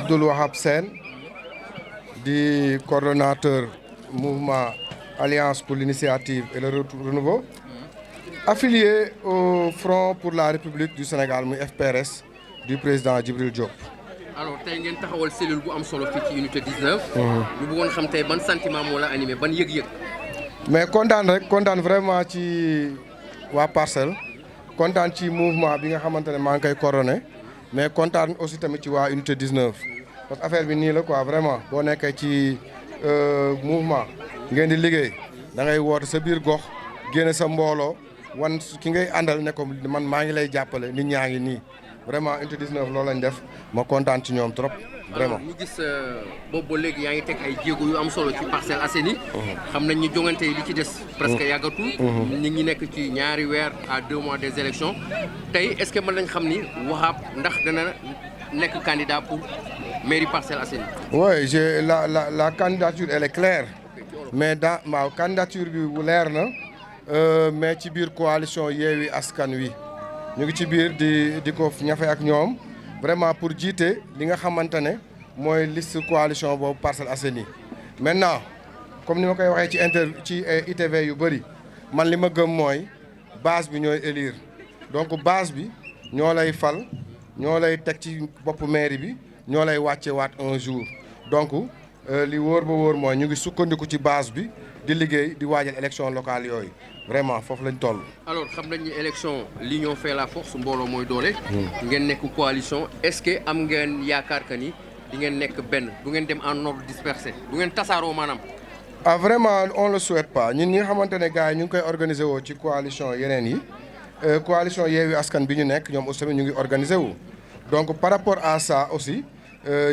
Abdoul Wahab Sène di coordonnateur mouvement Alliance pour l'initiative et le renouveau affilié au Front pour la République du Sénégal muy FPRS du président Djibril Diop. alors tey ngeen taxawal cellule bu am solo fii ci unité 19. ñu bëggoon xam tey ban sentiment moo la animé ban yëg-yëg. mais kontaan vraiment ci waa Parcelles kontaan ci mouvement bi nga xamante ne maa ngi koy coordonné mais kontaan aussi tamit ci waa unité 19 parce que affaire bi nii la quoi vraiment boo nekkee ci mouvement ngeen di liggéey da ngay woote sa biir gox génne sa mbooloo wan ki ngay àndal ne ko man maa ngi lay jàppale nit ñaa ngi nii vraiment unité 19 loolu lañ def ma kontaan ci ñoom trop. vraiment ñu gis boobu ba léegi yaa ngi teg ay jéego yu am solo ci Parcelles Assainies. xam nañ ni jongante yi li ci des. presque yàggatul. nit ñi nekk ci ñaari weer à 2 mois des élections tey est-ce que mën nañ xam ni Wahab ndax dana nekk candidat pour mairie Parcelles Assainies. oui la candidature elle est claire mais dans ma candidature bi bu leer na mais ci biir coalition Yewwi Askan Wi ñu ngi ci biir di ko ñafe ak ñoom. vraiment pour jiite li nga xamante ne mooy liste coalition boobu Parcelles Assainies maintenant comme ni ma koy waxee ci ITV yu bëri man li ma gëm mooy base bi ñooy élire donc base bi ñoo lay fal ñoo lay teg ci boppu mairie bi ñoo lay wàcce waat un jour donc li wóor ba wóor mooy ñu ngi sukkandiku ci base bi di liggéey di waajal élection locale yooyu vraiment foofu lañ toll. alors xam nañ ni élection l'union fait la force mbooloo mooy doole. ngeen nekk coalition est-ce que am ngeen yaakaar que ni di ngeen nekk benn du ngeen dem en ordre dispersé du ngeen tasaaroo maanaam. ah vraiment on le souhaite pas ñun ñi nga xamante ne gars yi ñu ngi koy organiser woo ci coalition yeneen yi coalition Yewwi Askan bi ñu nekk ñoom aussi tamit ñu ngi organiser wu. donc par rapport à ça aussi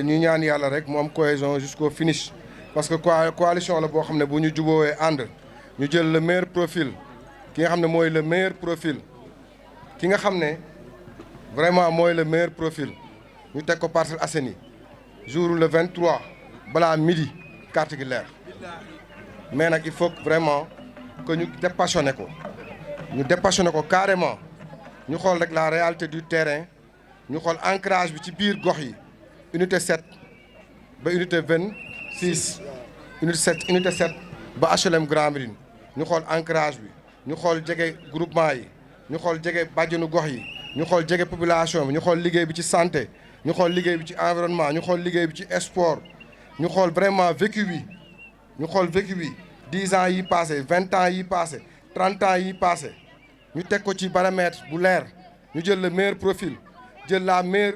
ñu ñaan yàlla rek mu am cohésion jusqu'au finish parce que coalition la boo xam ne bu ñu jubóowee ànd. ñu jël le meilleur profil ki nga xam ne mooy le meilleur profil ki nga xam ne vraiment mooy le meilleur profil ñu teg ko Parcelles Assainies jour le 23 balaa midi carte gi leer mais nag il faut vraiment que ñu dépassionné ko carrément ñu xool rek la réalité du terrain ñu xool ancrage bi ci biir gox yi unité 7 ba unité 26 unité 7 ba HLM Grand Médine ñu xool ancrage bi ñu xool jege groupement yi ñu xool jege bàjjenu gox yi ñu xool jege population bi ñu xool liggéey bi ci santé ñu xool liggéey bi ci environnement ñu xool liggéey bi ci sport ñu xool vraiment vécu bi ñu xool vécu bi 10 ans yi passé 20 ans yi passé 30 ans yi passé ñu teg ko ci paramètre bu leer ñu jël le meilleur profil jël la meilleure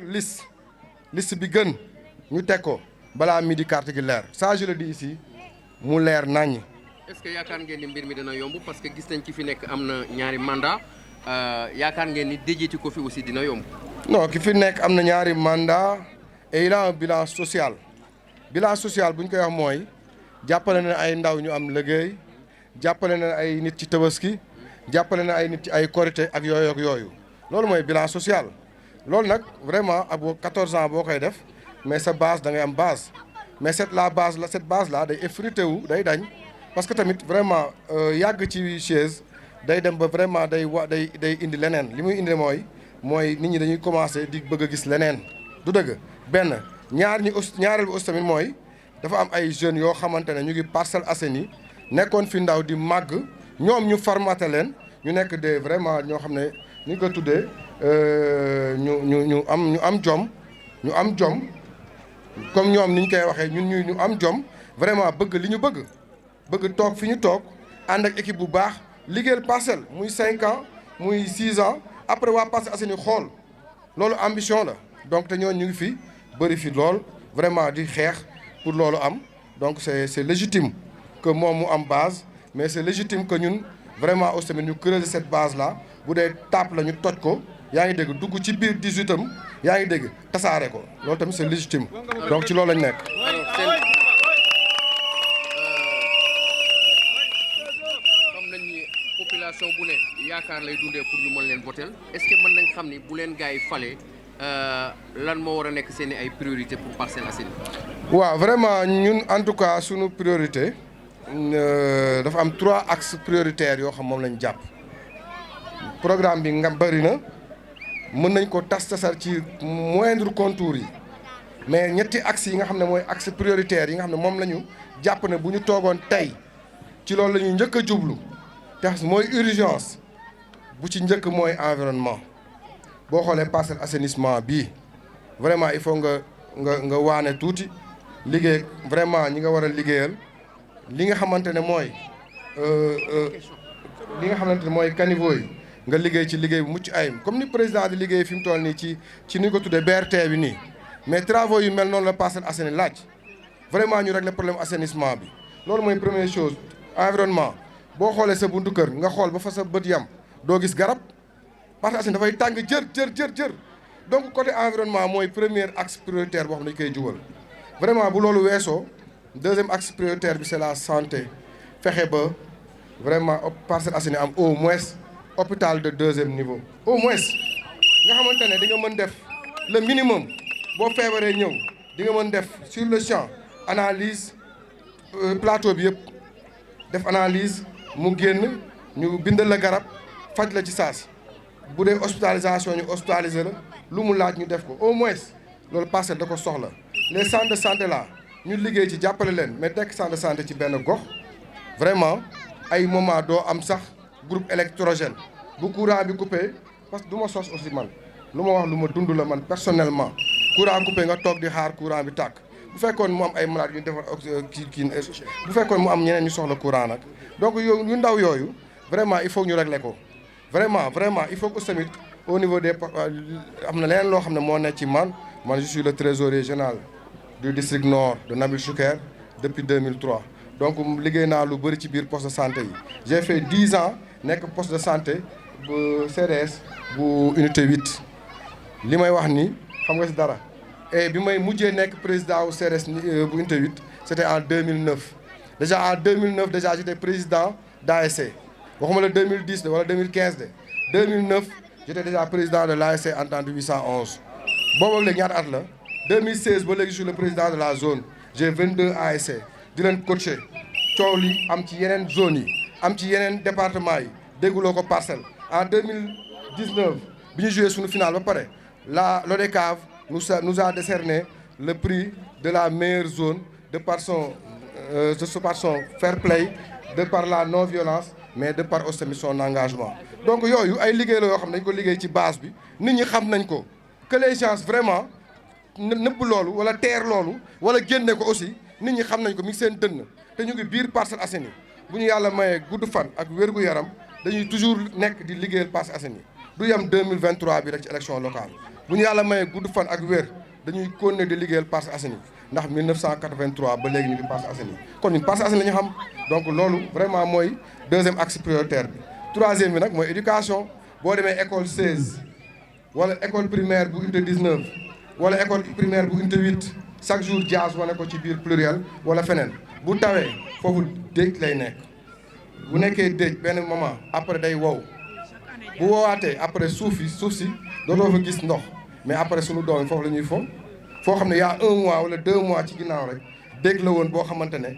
liste bi gën ñu teg ko balaa midi carte gi leer ça je le dis ici mu leer naññ. est-ce que yaakaar ngeen ni mbir mi dana yomb parce que gis nañ ci fi nekk am na ñaari mandat yaakaar ngeen ni déjéeti ko fi aussi dina yomb. non ki fi nekk am na ñaari mandat et il a un bilan social bu ñu koy wax mooy jàppale na ay ndaw ñu am liggéey jàppale na ay nit ci tabaski jàppale na ay nit ci ay korité ak yooyu loolu mooy bilan social loolu nag vraiment ak 14 ans boo koy def mais sa base da ngay am base mais cette base là day effrité wu day dañ. parce que tamit vraiment yàgg ci chaise day dem ba vraiment day indi leneen li muy indi mooy nit ñi dañuy commencer di bëgg a gis leneen du dëgg benn ñaareel bi aussi tamit mooy dafa am ay jeunes yoo xamante ne ñu ngi Parcelles Assainies nekkoon fi ndaw di màgg ñoom ñu formaté leen ñu nekk des vraiment ñoo xam ne ni ñu ko tuddee ñu am jom comme ñoom ni ñu koy waxee ñu am jom vraiment bëgg li ñu bëgg toog fi ñu toog ànd ak équipe bu baax liggéeyal Parcelles muy 5 ans muy 6 ans après waa Parcelles Assainies xool loolu ambition la donc te ñooñu ñu ngi fi bëri fi lool vraiment di xeex pour loolu am donc c'est légitime que moom mu am base mais c'est légitime que ñun vraiment aussi tamit ñu creuser cette base là bu dee tàpp la ñu toj ko yaa ngi dégg dugg ci biir 18 am yaa ngi dégg tasaare ko loolu tamit c'est légitime donc ci loolu lañ nekk. population bu ne yaakaar lay dundee pour ñu mën leen voter est-ce que mën nañ xam ni bu leen gars yi falee lan moo war a nekk seen ay priorité pour Parcelles Assainies. waaw vraiment ñun en tout cas suñu priorité dafa am 3 axes prioritaires yoo xam moom lañ jàpp programme bi nga bëri na mën nañ ko tasar ci moindre contour yi mais ñetti axes yi nga xam ne mooy axe prioritaire yi nga xam ne moom la ñu jàpp ne bu ñu toogoon tey ci loolu la ñuy njëkk a jublu te mooy urgence bu ci njëkk mooy environnement boo xoolee Parcelles assainissement bii vraiment il faut nga waane tuuti liggéey vraiment ñi nga war a liggéeyal li nga xamante ne mooy caniveau yi nga liggéey ci liggéey bu mucc ayib comme ni président di liggéey fi mu toll nii ci ni ko tuddee BRT bi nii mais travaux yu mel noonu la Parcelles Assainies laaj vraiment ñu régler problème assainissement bi loolu mooy première chose. environnement boo xoolee sa buntu kër nga xool ba fa sa bët yam doo gis garab Parcelles Assainies dafay tàng jër donc côté environnement mooy premier axe prioritaire boo xam ne dañu koy jubal vraiment bu loolu weesoo deuxième axe prioritaire bi c'est la santé fexe ba vraiment Parcelles Assainies am au moins hôpital de deuxième niveau au moins nga xamante ne di nga mën def le minimum boo feebaree ñëw di nga mën def sur le champ analyse plateau bi yëpp def analyse mu génn ñu bindal la garab faj la ci saas bu dee hospitalisation ñu hospitaliser la lu mu laaj ñu def ko au moins loolu Parcelles da ko soxla les centres de santé là ñu liggéey ci jàppale leen mais tekk centre de santé ci benn gox vraiment ay moment doo am sax groupe électrogène bu courant bi coupé parce que du ma sos aussi man lu ma wax lu ma dund la man personnellement courant coupé nga toog di xaar courant bi tàkk bu fekkoon mu am ay malade yu defar kii bu fekkoon mu am ñeneen ñu soxla courant nag donc yu ndaw yooyu vraiment il faut ñu régler ko vraiment il faut que tamit au niveau des am na leneen loo xam ne moo nekk ci man je suis le trésorier général du district nord de Nabil Choucair depuis 2003 donc liggéey naa lu bëri ci biir poste de santé yi j'ai fait 10 ans nekk poste de santé bu CDS bu unité 8 li may wax ni xam nga si dara et bi may mujjee nekk président wu CDS bu unité 8 c'était en 2009 déjà en 2009 déjà j'étais président d'ASC waxuma la 2010 de wala 2015 de 2009 j'étais déjà président de l'ASC Entente 811 boobu léegi ñaata at la 2016 ba léegi je suis le président de la zone j'ai 22 ASC di leen coacher coow li am ci yeneen zones yi am ci yeneen départements yi dégguloo ko Parcelles en 2019 bi ñu joué suñu finale ba pare l'ODCAV nous a décerné le prix de la meilleure zone de par son fair play de par la non-violence mais de par aussi son engagement donc yooyu ay liggéey la yoo xam ne dañ ko liggéey ci base bi nit ñi xam nañ ko que les gens vraiment nëbb loolu wala teer loolu wala génne ko aussi nit ñi xam nañ ko mi ngi seen dënn te ñu ngi biir Parcelles Assainies bu ñu yàlla mayee gudd fan ak wér-gu-yaram dañuy toujours nekk di liggéeyal Parcelles Assainies du yem 2023 bi rek ci élection locale bu ñu yàlla mayee gudd fan ak wér dañuy continuer di liggéeyal Parcelles Assainies ndax 1983 ba léegi ñu ngi Parcelles Assainies kon ñun Parcelles Assainies la ñu xam donc loolu vraiment mooy deuxième axe prioritaire bi troisième bi nag mooy éducation boo demee école 16 wala école primaire bu unité 19 wala école primaire bu unité 8 chaque jour Dias wane ko ci biir pluriel wala feneen bu tawee foofu déeg lay nekk bu nekkee déeg benn moment après day wow bu woowaatee après suuf si dootoo fa gis ndox mais après sunu doom yi foofu la ñuy foo xam ne y a 1 mois wala 2 mois ci ginnaaw rek dégg la woon boo xamante ne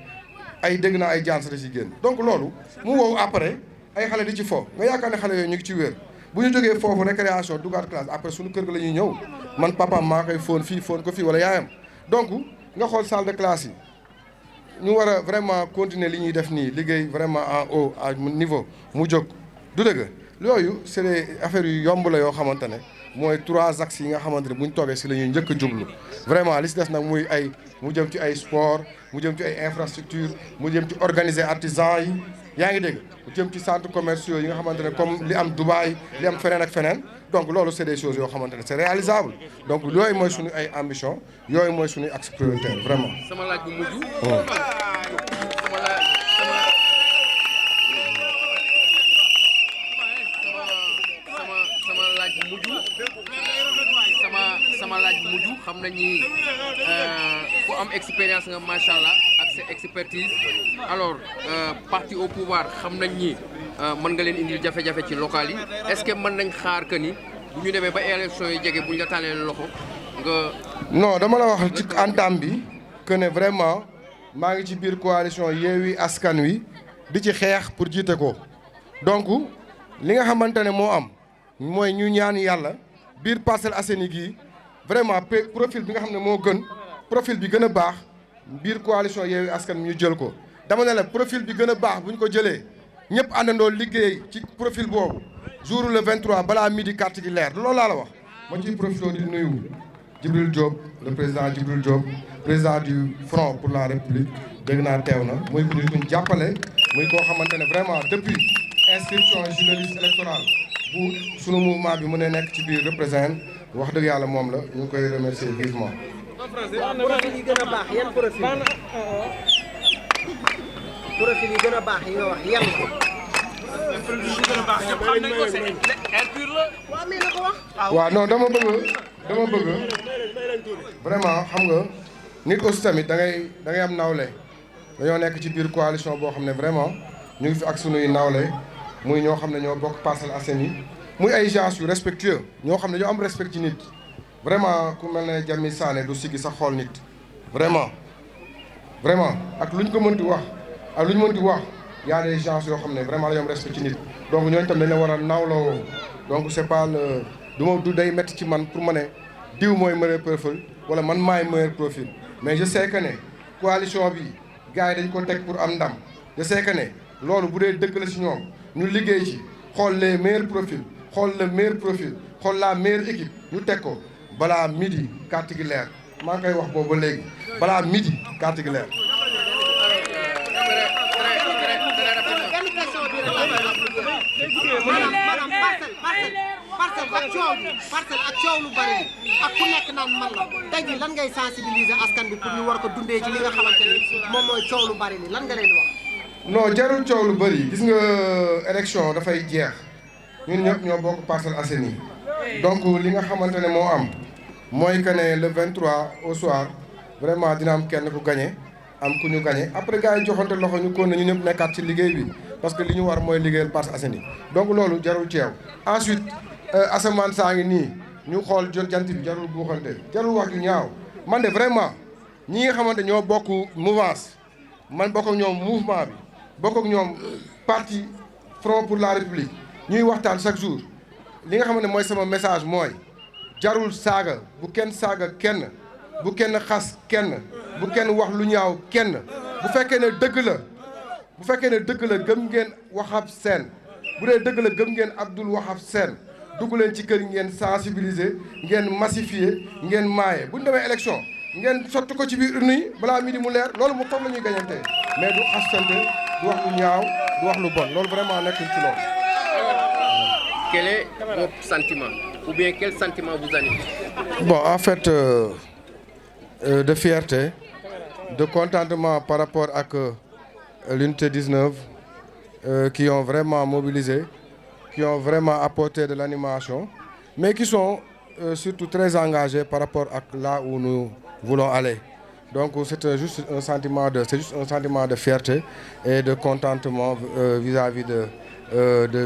ay dégg naa ay jaan sa ci génn donc loolu mu wow après ay xale di ci fo nga yaakaar ne xale yooyu ñu ngi ci wér bu ñu jógee foofu récréation dugaat classe après suñu kër ga la ñuy ñëw man papaam maa koy fóon ko fii wala yaayam donc nga xool salle de classe yi ñu war a vraiment continuer li ñuy def nii liggéey vraiment en haut à niveau mu jóg du dëgg yooyu c'est des affaires yu yomb la yoo xamante ne mooy 3 axes yi nga xamante ne bu ñu toogee si la ñuy njëkk a jublu vraiment li si des nag muy mu jëm ci ay sport mu jëm ci ay infrastructure mu jëm ci organiser artisans yi yaa ngi dégg mu jëm ci centres commerciaux yi nga xamante ne comme li am Dubaï li am feneen ak feneen donc loolu c'est des choses yoo xamante ne c'est réalisable donc yooyu mooy suñu ay ambition yooyu mooy suñu axe prioritaire vraiment. sama laaj bu mujj. sama laaj bu mujj xam nañ ni ku am expérience nga macha allah ak sa expertise alors parti au pouvoir xam nañ ni mën nga leen indil jafe-jafe ci local yi est-ce que mën nañ xaar que ni bu ñu demee ba élection yi jege bu ñu la tànnee loxo nga. non dama la wax ci entame bi que ne vraiment maa ngi ci biir coalition Yewwi Askan Wi di ci xeex pour jiite ko donc li nga xamante ne moo am mooy ñu ñaan yàlla biir Parcelles Assainies gii vraiment profil bi nga xam ne moo gën profil bi gën a baax biir coalition Yewwi Askan Wi ñu jël ko dama ne la profil bi gën a baax bu ñu ko jëlee ñëpp àndandoo liggéey ci profil boobu jour le 23 balaa midi carte gi leer loolu laa la wax. ma ciy profité di nuyu Djibril Diop le président Djibril Diop président du Front pour la République dégg naa teew na muy kuñ jàppale muy koo xamante ne vraiment depuis inscription sur la liste électorale bu sunu mouvement bi mu ne nekk ci biir représente wax dëgg yàlla moom la ñu ngi koy remercier vivement. profil yi gën a baax yan profil yi gën a baax yi nga wax yan la. waaw non dama bëgg vraiment xam nga nit aussi tamit da ngay am nawle dañoo nekk ci biir coalition boo xam ne vraiment ñu ngi fi ak sunuy nawle muy ñoo xam ne ñoo bokk Parcelles Assainies muy ay gens yu respectueux ñoo xam ne ñoo am respect ci nit vraiment ku mel ne Jami Sané du siggi sax xool nit vraiment ak lu ñu ko mënti wax ak lu ñu mënti wax y a des gens yoo xam ne vraiment dañoo am respect ci nit donc ñooñu tam dañ la war a nawloo donc c'est pas le du day métti ci man pour ma ne diw mooy meilleur profil wala man maay meilleur profil mais je sais que ne coalition bi gars yi dañ ko teg pour am ndam je sais que ne loolu bu dee dëgg la si ñoom ñu liggéey ci xool les meilleurs profils xool le meilleur profil xool la meilleure équipe ñu teg ko balaa midi carte gi leer maa ngi koy wax boobu ba léegi balaa midi carte gi leer. parcelle ak coow lu bari ak ku nekk naan man la tey jii lan ngay sensibiliser askan bi pour ñu war ko dundee ci li nga xamante ni moom mooy coow lu bari ni lan nga leen wax. non jarul coow lu bari gis nga élection dafay jeex ñun ñëpp ñoo bokk Parcelles Assainies donc li nga xamante ne moo am mooy que ne le 23 au soir vraiment dina am kenn ku gagné am ku ñu gagné après gars yi joxante loxo ñu kon ñu ñëpp nekkaat ci liggéey bi parce que li ñu war mooy liggéeyal Parcelles Assainies donc loolu jarul ceew ensuite asamaan saa ngi nii ñu xool jant bi jarul buuxante jarul wax ju ñaaw man de vraiment ñi nga xamante ñoo bokk mouvance man bokk ak ñoom mouvement bi bokk ak ñoom parti Front pour la République ñuy waxtaan chaque jour li nga xamante ne mooy sama message mooy jarul saaga bu kenn saaga kenn bu kenn xas kenn bu kenn wax lu ñaaw kenn bu fekkee ne dëgg la gëm ngeen Wahab Sène bu dee dëgg la gëm ngeen Abdoul Wahab Sène dugg leen ci kër ngeen sensibiliser ngeen massifier ngeen maaye bu ñu demee élection ngeen sotti ko ci biir urne yi balaa midi mu leer loolu mu toog la ñuy gañante mais du xastante du wax lu ñaaw du wax lu bon loolu vraiment nekkul ci loolu. Quel est votre sentiment ou bien quel sentiment vous anime? Bon, en fait, de fierté, de contentement par rapport à l'unité 19 qui ont vraiment mobilisé, qui ont vraiment apporté de l'animation, mais qui sont surtout très engagés par rapport à là où nous voulons aller. Donc c'est juste un sentiment de fierté et de contentement vis-à-vis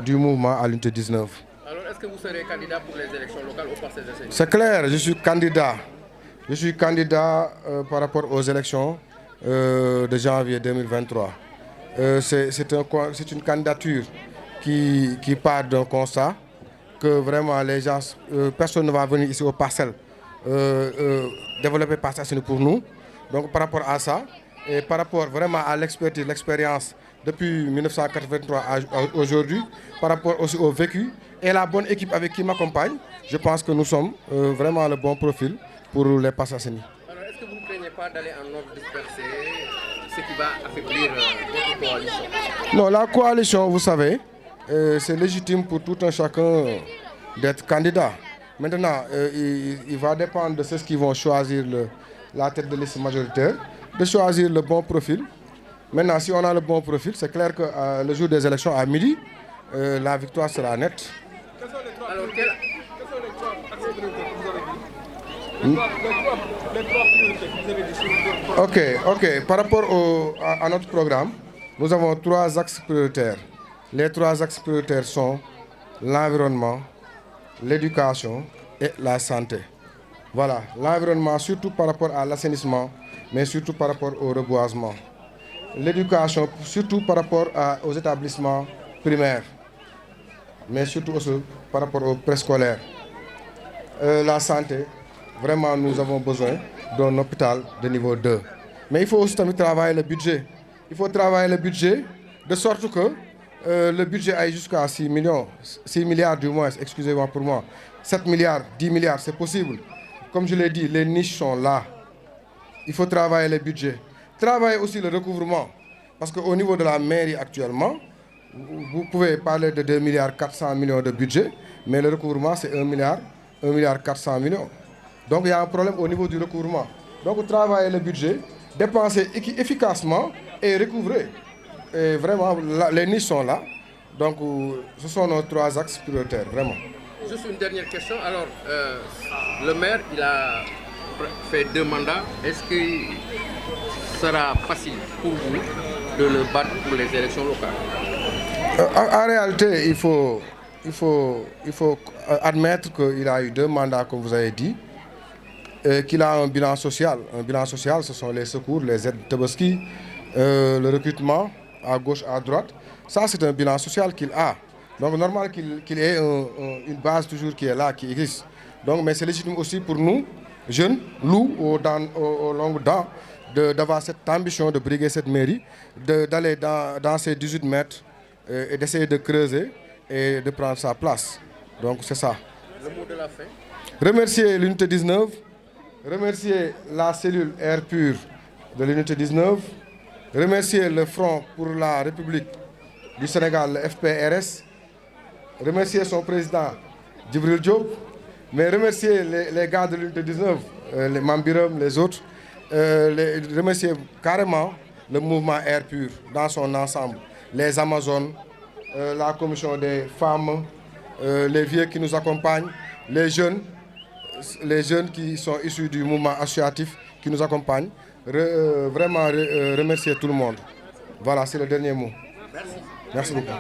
du mouvement à l'unité 19. Alors est-ce que vous serez candidat pour les élections locales au Parcelles Assainies? C'est clair, je suis candidat. Je suis candidat par rapport aux élections de janvier 2023. C'est une candidature qui part d'un constat que vraiment les gens, personne ne va venir ici aux Parcelles développer Parcelles Assainies pour nous. Donc par rapport à ça, et par rapport vraiment à l'expertise, l'expérience depuis 1983 à aujourd'hui, par rapport aussi au vécu et la bonne équipe avec qui m'accompagne, je pense que nous sommes vraiment le bon profil pour les Parcelles Assainies. Alors est-ce que vous ne craignez pas d'aller en ordre dispersé, ce qui va affaiblir votre coalition? Non, la coalition, vous savez, c'est légitime pour tout un chacun d'être candidat. Maintenant, il va dépendre de ceux qui vont choisir la tête de liste majoritaire, de choisir le bon profil. Maintenant, si on a le bon profil, c'est clair que le jour des élections à midi, la victoire sera nette. Alors, les trois priorités que vous avez dit sur le programme. Ok. Par rapport à notre programme, nous avons 3 axes prioritaires. Les 3 axes prioritaires sont l'environnement, l'éducation et la santé. Voilà, l'environnement surtout par rapport à l'assainissement, mais surtout par rapport au reboisement. L'éducation surtout par rapport aux établissements primaires, mais surtout aussi par rapport aux préscolaires. La santé, vraiment nous avons besoin d'un hôpital de niveau 2. Mais il faut aussi travailler le budget. Il faut travailler le budget de sorte que le budget aille jusqu'à 6 milliards du moins, excusez-moi pour moi. 7 milliards, 10 milliards, c'est possible. Comme je l'ai dit, les niches sont là. Il faut travailler le budget. Travailler aussi le recouvrement. Parce qu'au niveau de la mairie actuellement, vous pouvez parler de 2 milliards 400 millions de budget, mais le recouvrement c'est 1 milliard 400 millions. Donc il y a un problème au niveau du recouvrement. Donc travailler le budget, dépenser efficacement et recouvrer. Et vraiment, les niches sont là. Donc ce sont nos 3 axes prioritaires, vraiment. Juste une dernière question. Alors, le maire, il a fait 2 mandats. Est-ce que sera facile pour vous de le battre pour les élections locales? En réalité, il faut admettre qu'il a eu 2 mandats, comme vous avez dit, et qu'il a un bilan social. Un bilan social, ce sont les secours, les aides Tabaski, le recrutement à gauche, à droite. Ça, c'est un bilan social qu'il a. Donc, normal qu'il ait une base toujours qui est là, qui existe. Donc, mais c'est légitime aussi pour nous, jeunes, loups aux longues dents, d'avoir cette ambition de briguer cette mairie, d'aller dans ces 18 mètres et d'essayer de creuser et de prendre sa place. Donc, c'est ça. Le mot de la fin. Remercier l'unité 19, remercier la cellule Air Pur de l'unité 19, remercier le Front pour la République du Sénégal, le FPRS, remercier son président Djibril Diop, mais remercier les gars de l'unité 19, les Mambiram, les autres, remercier carrément le mouvement Air Pur dans son ensemble, les Amazones, la commission des femmes, les vieux qui nous accompagnent, les jeunes qui sont issus du mouvement associatif qui nous accompagnent. Vraiment remercier tout le monde. Voilà, c'est le dernier mot. Merci beaucoup.